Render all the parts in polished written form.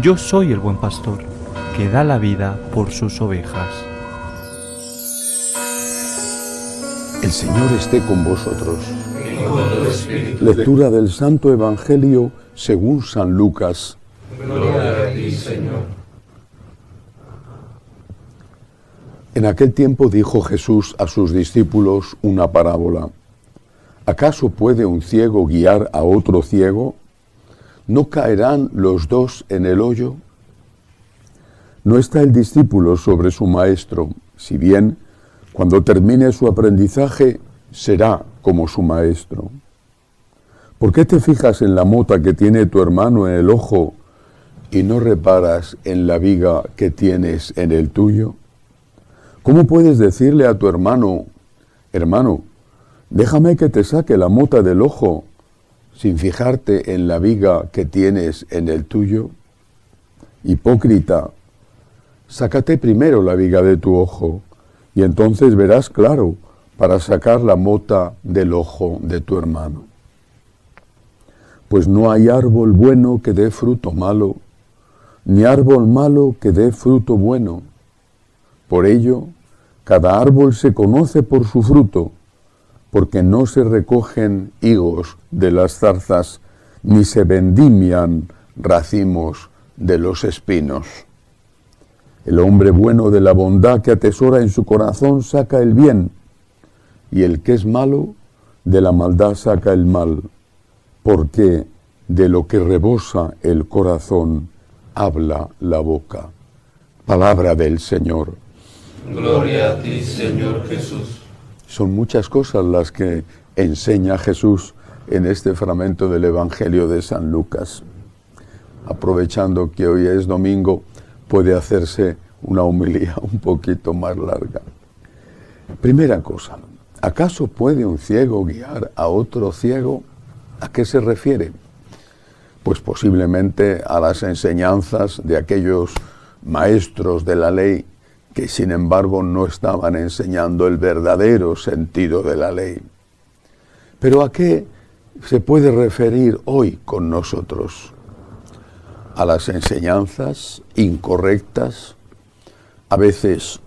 Yo soy el buen pastor, que da la vida por sus ovejas. El Señor esté con vosotros. Y con tu espíritu. Lectura del Santo Evangelio según San Lucas. Gloria a ti, Señor. En aquel tiempo dijo Jesús a sus discípulos una parábola. ¿Acaso puede un ciego guiar a otro ciego? ¿No caerán los dos en el hoyo? No está el discípulo sobre su maestro, si bien cuando termine su aprendizaje será como su maestro. ¿Por qué te fijas en la mota que tiene tu hermano en el ojo y no reparas en la viga que tienes en el tuyo? ¿Cómo puedes decirle a tu hermano, hermano, déjame que te saque la mota del ojo, sin fijarte en la viga que tienes en el tuyo? Hipócrita, sácate primero la viga de tu ojo, y entonces verás claro para sacar la mota del ojo de tu hermano. Pues no hay árbol bueno que dé fruto malo, ni árbol malo que dé fruto bueno. Por ello, cada árbol se conoce por su fruto, porque no se recogen higos de las zarzas, ni se vendimian racimos de los espinos. El hombre bueno de la bondad que atesora en su corazón saca el bien, y el que es malo de la maldad saca el mal, porque de lo que rebosa el corazón habla la boca. Palabra del Señor. Gloria a ti, Señor Jesús. Son muchas cosas las que enseña Jesús en este fragmento del Evangelio de San Lucas. Aprovechando que hoy es domingo, puede hacerse una homilía un poquito más larga. Primera cosa, ¿acaso puede un ciego guiar a otro ciego? ¿A qué se refiere? Pues posiblemente a las enseñanzas de aquellos maestros de la ley que sin embargo no estaban enseñando el verdadero sentido de la ley. Pero ¿a qué se puede referir hoy con nosotros? A las enseñanzas incorrectas, a veces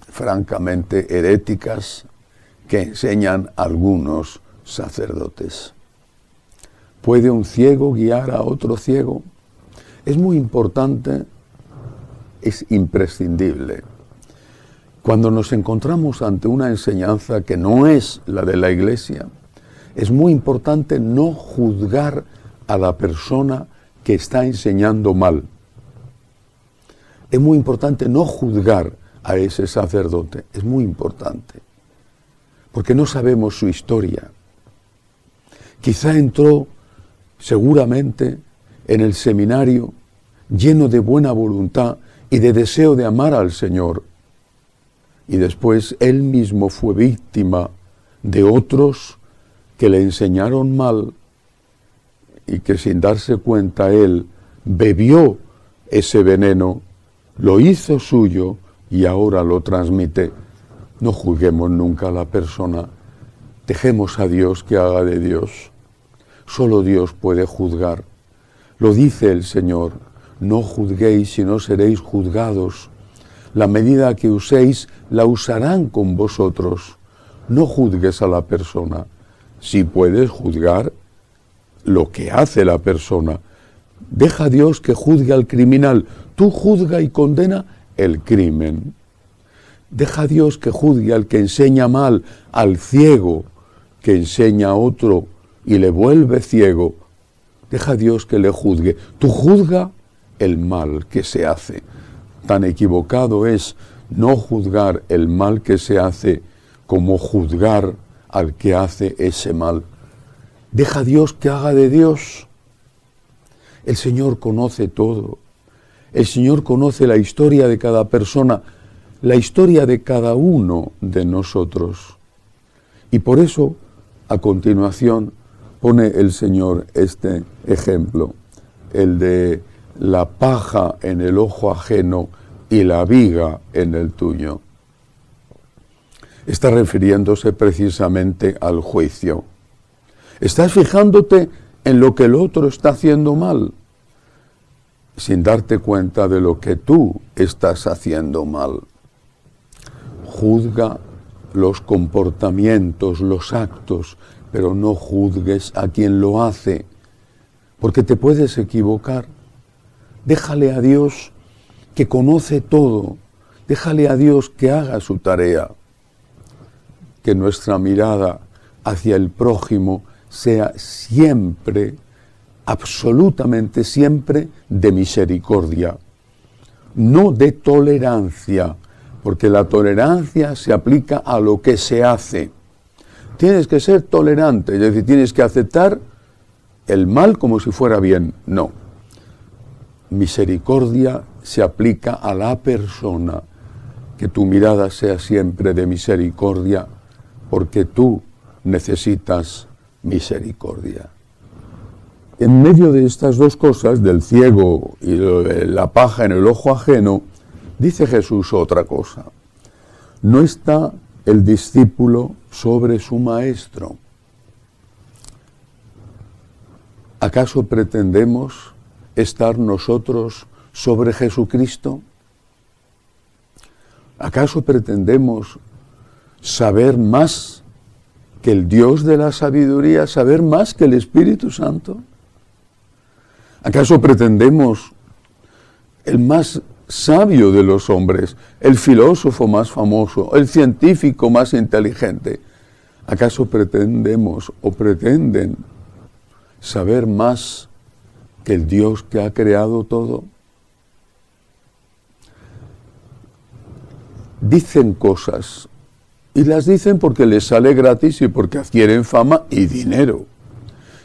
francamente heréticas, que enseñan algunos sacerdotes. ¿Puede un ciego guiar a otro ciego? Es muy importante, es imprescindible. Cuando nos encontramos ante una enseñanza que no es la de la Iglesia, es muy importante no juzgar a la persona que está enseñando mal. Es muy importante no juzgar a ese sacerdote, es muy importante, porque no sabemos su historia. Quizá entró seguramente en el seminario lleno de buena voluntad y de deseo de amar al Señor, y después él mismo fue víctima de otros que le enseñaron mal y que sin darse cuenta él bebió ese veneno, lo hizo suyo y ahora lo transmite. No juzguemos nunca a la persona, dejemos a Dios que haga de Dios. Solo Dios puede juzgar. Lo dice el Señor, no juzguéis y no seréis juzgados. La medida que uséis la usarán con vosotros. No juzgues a la persona. Si puedes juzgar lo que hace la persona, deja a Dios que juzgue al criminal. Tú juzga y condena el crimen. Deja a Dios que juzgue al que enseña mal, al ciego que enseña a otro y le vuelve ciego. Deja a Dios que le juzgue. Tú juzga el mal que se hace. Tan equivocado es no juzgar el mal que se hace como juzgar al que hace ese mal. Deja a Dios que haga de Dios. El Señor conoce todo. El Señor conoce la historia de cada persona, la historia de cada uno de nosotros. Y por eso, a continuación, pone el Señor este ejemplo, el de la paja en el ojo ajeno y la viga en el tuyo. Está refiriéndose precisamente al juicio. Estás fijándote en lo que el otro está haciendo mal. sin darte cuenta de lo que tú estás haciendo mal. Juzga los comportamientos, los actos, pero no juzgues a quien lo hace, porque te puedes equivocar. Déjale a Dios que conoce todo, déjale a Dios que haga su tarea. Que nuestra mirada hacia el prójimo sea siempre, absolutamente siempre, de misericordia, no de tolerancia, porque la tolerancia se aplica a lo que se hace. Tienes que ser tolerante, es decir, tienes que aceptar el mal como si fuera bien. No. Misericordia se aplica a la persona, que tu mirada sea siempre de misericordia, porque tú necesitas misericordia. En medio de estas dos cosas, del ciego y la paja en el ojo ajeno, dice Jesús otra cosa. No está el discípulo sobre su maestro. ¿Acaso pretendemos estar nosotros sobre Jesucristo? ¿Acaso pretendemos saber más que el Dios de la sabiduría, saber más que el Espíritu Santo? ¿Acaso pretendemos el más sabio de los hombres, el filósofo más famoso, el científico más inteligente? ¿Acaso pretendemos o pretenden saber más que el Dios que ha creado todo? Dicen cosas, y las dicen porque les sale gratis y porque adquieren fama y dinero.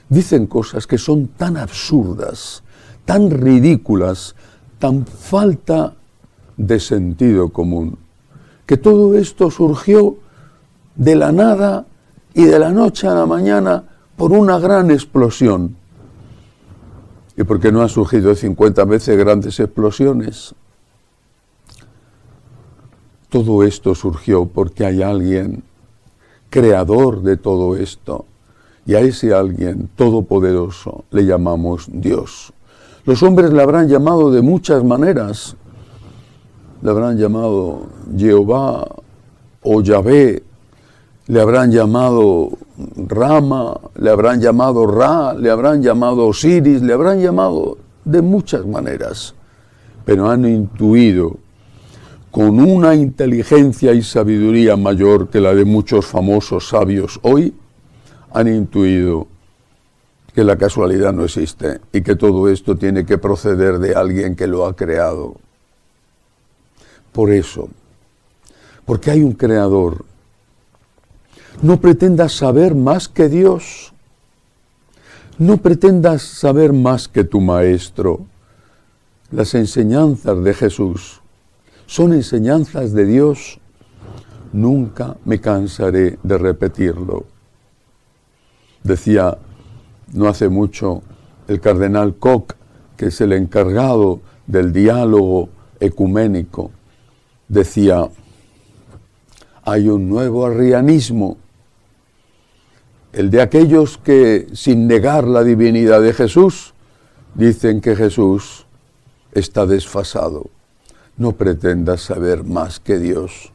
Dicen cosas que son tan absurdas, tan ridículas, tan falta de sentido común, que todo esto surgió de la nada y de la noche a la mañana por una gran explosión. ¿Y por qué no han surgido 50 veces grandes explosiones? Todo esto surgió porque hay alguien creador de todo esto, y a ese alguien todopoderoso le llamamos Dios. Los hombres le habrán llamado de muchas maneras. Le habrán llamado Jehová o Yahvé, le habrán llamado Rama, le habrán llamado Ra, le habrán llamado Osiris, le habrán llamado de muchas maneras, pero han intuido con una inteligencia y sabiduría mayor que la de muchos famosos sabios hoy, han intuido que la casualidad no existe y que todo esto tiene que proceder de alguien que lo ha creado. Por eso, porque hay un creador, no pretendas saber más que Dios, no pretendas saber más que tu maestro. Las enseñanzas de Jesús son enseñanzas de Dios. Nunca me cansaré de repetirlo. Decía no hace mucho el cardenal Koch, que es el encargado del diálogo ecuménico, decía, hay un nuevo arrianismo, el de aquellos que, sin negar la divinidad de Jesús, dicen que Jesús está desfasado. No pretendas saber más que Dios,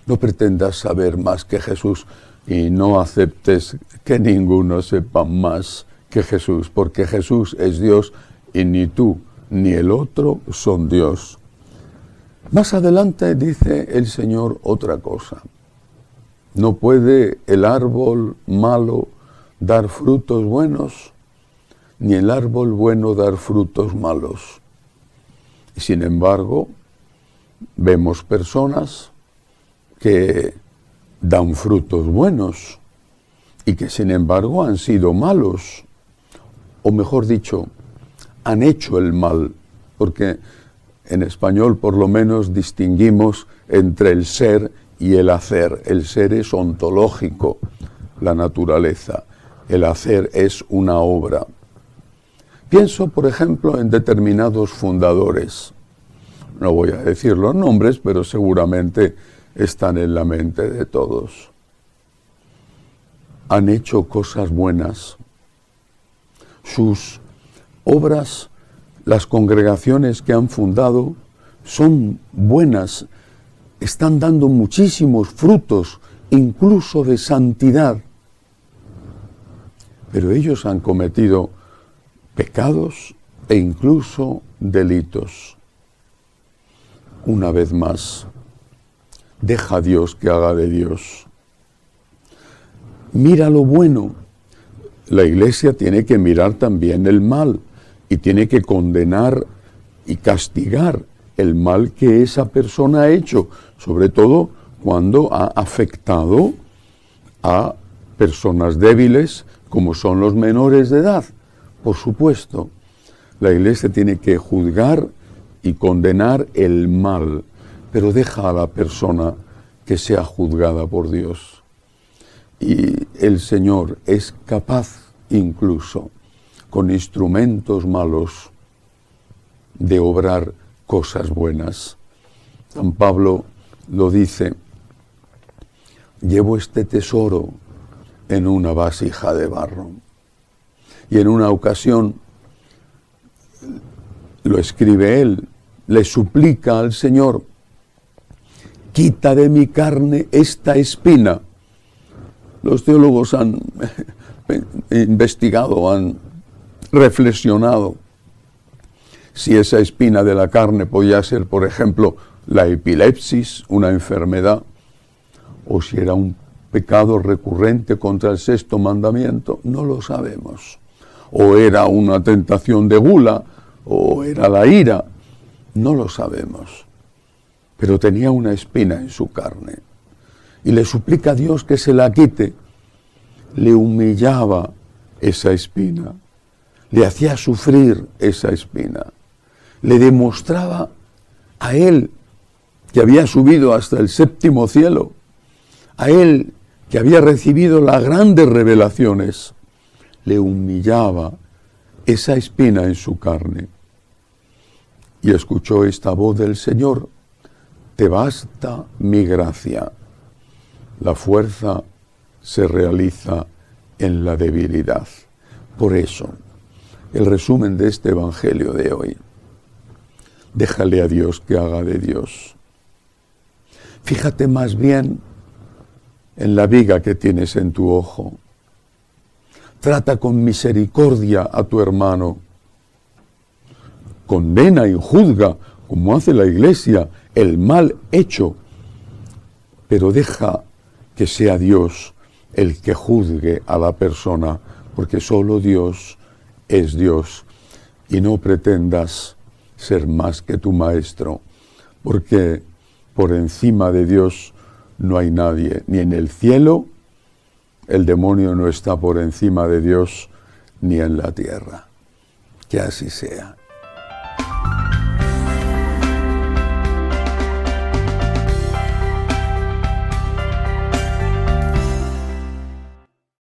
no pretendas saber más que Jesús, y no aceptes que ninguno sepa más que Jesús, porque Jesús es Dios y ni tú ni el otro son Dios. Más adelante dice el Señor otra cosa. No puede el árbol malo dar frutos buenos, ni el árbol bueno dar frutos malos. Y sin embargo, vemos personas que dan frutos buenos y que sin embargo han sido malos, o mejor dicho, han hecho el mal, porque en español por lo menos distinguimos entre el ser y el hacer. El ser es ontológico, la naturaleza, el hacer es una obra. Pienso, por ejemplo, en determinados fundadores. No voy a decir los nombres, pero seguramente están en la mente de todos. Han hecho cosas buenas. Sus obras las congregaciones que han fundado son buenas, están dando muchísimos frutos, incluso de santidad. Pero ellos han cometido pecados e incluso delitos. Una vez más, deja a Dios que haga de Dios. Mira lo bueno. La Iglesia tiene que mirar también el mal y tiene que condenar y castigar el mal que esa persona ha hecho, sobre todo cuando ha afectado a personas débiles como son los menores de edad. Por supuesto, la Iglesia tiene que juzgar y condenar el mal, pero deja a la persona que sea juzgada por Dios. Y el Señor es capaz, incluso con instrumentos malos, de obrar cosas buenas. San Pablo lo dice: llevo este tesoro en una vasija de barro. Y en una ocasión, lo escribe él, le suplica al Señor: quita de mi carne esta espina. Los teólogos han investigado, han reflexionado si esa espina de la carne podía ser, por ejemplo, la epilepsis, una enfermedad, o si era un pecado recurrente contra el sexto mandamiento. No lo sabemos. O era una tentación de gula, o era la ira. No lo sabemos. Pero tenía una espina en su carne. Y le suplica a Dios que se la quite. Le humillaba esa espina. Le hacía sufrir esa espina. Le demostraba a él que había subido hasta el séptimo cielo. A él que había recibido las grandes revelaciones. Le humillaba esa espina en su carne. Y escuchó esta voz del Señor: te basta mi gracia. La fuerza se realiza en la debilidad. Por eso, el resumen de este Evangelio de hoy: déjale a Dios que haga de Dios. Fíjate más bien en la viga que tienes en tu ojo. Trata con misericordia a tu hermano. Condena y juzga, como hace la Iglesia, el mal hecho, pero deja que sea Dios el que juzgue a la persona, porque solo Dios es Dios, y no pretendas ser más que tu maestro, porque por encima de Dios no hay nadie, ni en el cielo. El demonio no está por encima de Dios, ni en la tierra. Que así sea.